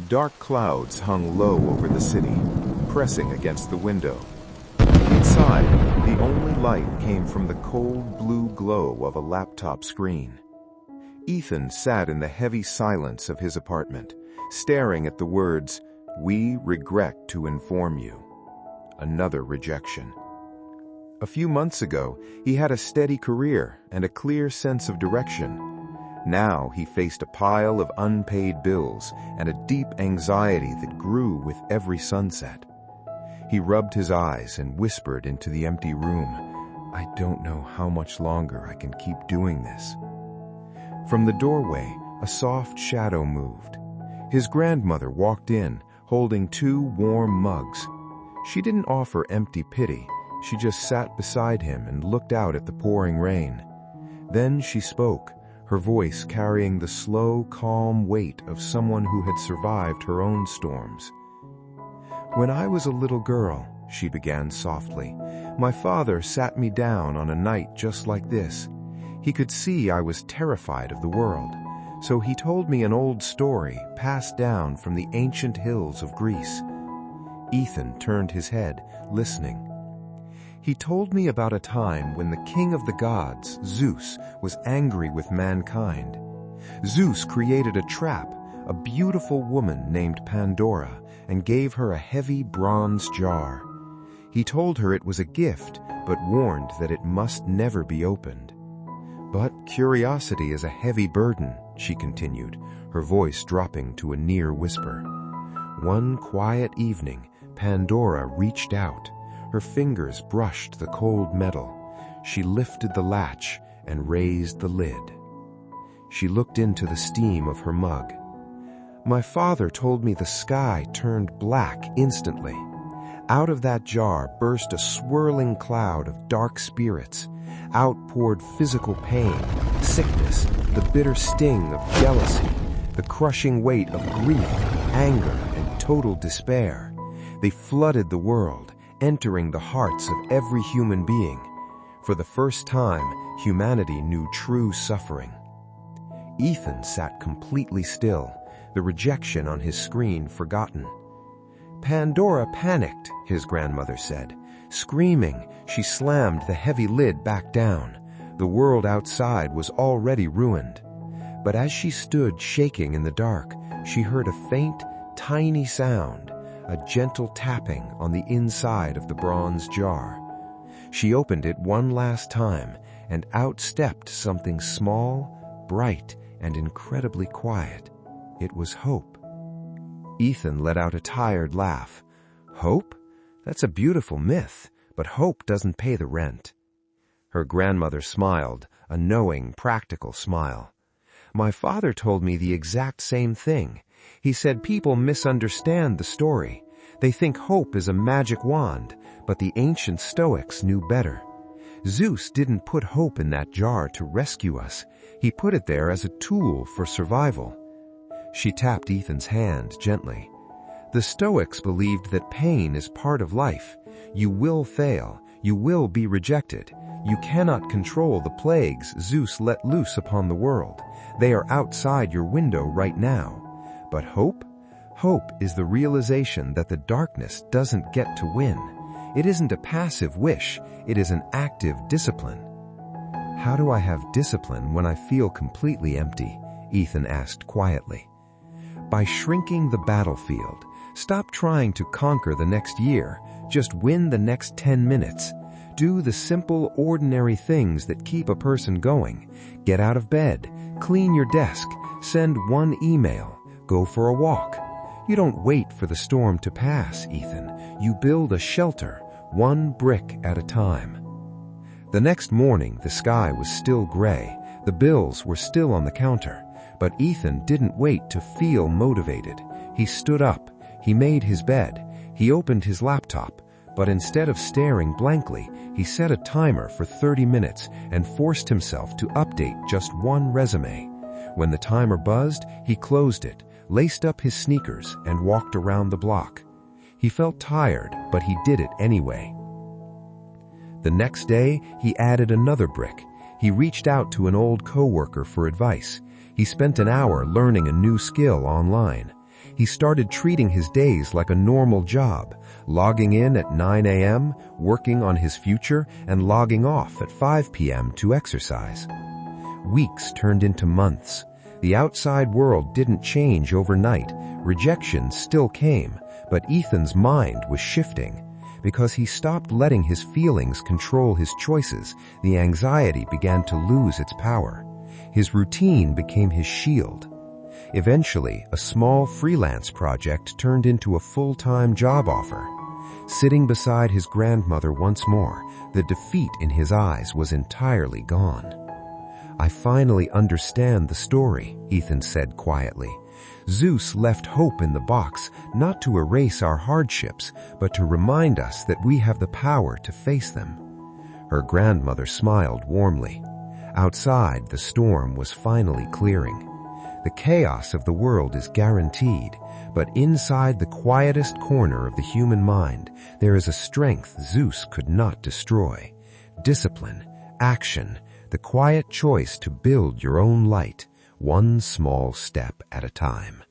Dark clouds hung low over the city, pressing against the window. Inside, the only light came from the cold blue glow of a laptop screen. Ethan sat in the heavy silence of his apartment, staring at the words, "We regret to inform you." Another rejection. A few months ago, he had a steady career and a clear sense of direction. Now he faced a pile of unpaid bills and a deep anxiety that grew with every sunset. He rubbed his eyes and whispered into the empty room, "I don't know how much longer I can keep doing this." From the doorway, a soft shadow moved. His grandmother walked in, holding 2 warm mugs. She didn't offer empty pity. She just sat beside him and looked out at the pouring rain. Then she spoke, her voice carrying the slow, calm weight of someone who had survived her own storms. "When I was a little girl," she began softly, "my father sat me down on a night just like this. He could see I was terrified of the world, so he told me an old story passed down from the ancient hills of Greece." Ethan turned his head, listening. "He told me about a time when the king of the gods, Zeus, was angry with mankind. Zeus created a trap, a beautiful woman named Pandora, and gave her a heavy bronze jar. He told her it was a gift, but warned that it must never be opened. But curiosity is a heavy burden," she continued, her voice dropping to a near whisper. "One quiet evening, Pandora reached out. Her fingers brushed the cold metal. She lifted the latch and raised the lid. She looked into the steam of her mug. My father told me the sky turned black instantly. Out of that jar burst a swirling cloud of dark spirits. Out poured physical pain, sickness, the bitter sting of jealousy, the crushing weight of grief, anger, and total despair. They flooded the world, entering the hearts of every human being. For the first time, humanity knew true suffering." Ethan sat completely still, the rejection on his screen forgotten. "Pandora panicked," his grandmother said. Screaming, she slammed the heavy lid back down. The world outside was already ruined. But as she stood shaking in the dark, she heard a faint, tiny sound, a gentle tapping on the inside of the bronze jar. She opened it one last time, and out stepped something small, bright, and incredibly quiet. It was hope. Ethan let out a tired laugh. "Hope? That's a beautiful myth, but hope doesn't pay the rent." Her grandmother smiled, a knowing, practical smile. "My father told me the exact same thing. He said people misunderstand the story. They think hope is a magic wand, but the ancient Stoics knew better. Zeus didn't put hope in that jar to rescue us. He put it there as a tool for survival." She tapped Ethan's hand gently. "The Stoics believed that pain is part of life. You will fail. You will be rejected. You cannot control the plagues Zeus let loose upon the world. They are outside your window right now. But hope? Hope is the realization that the darkness doesn't get to win. It isn't a passive wish. It is an active discipline." "How do I have discipline when I feel completely empty?" Ethan asked quietly. "By shrinking the battlefield. Stop trying to conquer the next year. Just win the next 10 minutes. Do the simple, ordinary things that keep a person going. Get out of bed. Clean your desk. Send one email. Go for a walk. You don't wait for the storm to pass, Ethan. You build a shelter, one brick at a time." The next morning, the sky was still gray. The bills were still on the counter. But Ethan didn't wait to feel motivated. He stood up. He made his bed. He opened his laptop. But instead of staring blankly, he set a timer for 30 minutes and forced himself to update just one resume. When the timer buzzed, he closed it, laced up his sneakers, and walked around the block. He felt tired, but he did it anyway. The next day, he added another brick. He reached out to an old coworker for advice. He spent an hour learning a new skill online. He started treating his days like a normal job, logging in at 9 a.m., working on his future, and logging off at 5 p.m. to exercise. Weeks turned into months. The outside world didn't change overnight. Rejection still came, but Ethan's mind was shifting. Because he stopped letting his feelings control his choices, the anxiety began to lose its power. His routine became his shield. Eventually, a small freelance project turned into a full-time job offer. Sitting beside his grandmother once more, the defeat in his eyes was entirely gone. "I finally understand the story," Ethan said quietly. "Zeus left hope in the box, not to erase our hardships, but to remind us that we have the power to face them." Her grandmother smiled warmly. Outside, the storm was finally clearing. The chaos of the world is guaranteed, but inside the quietest corner of the human mind, there is a strength Zeus could not destroy. Discipline, action, the quiet choice to build your own light, one small step at a time.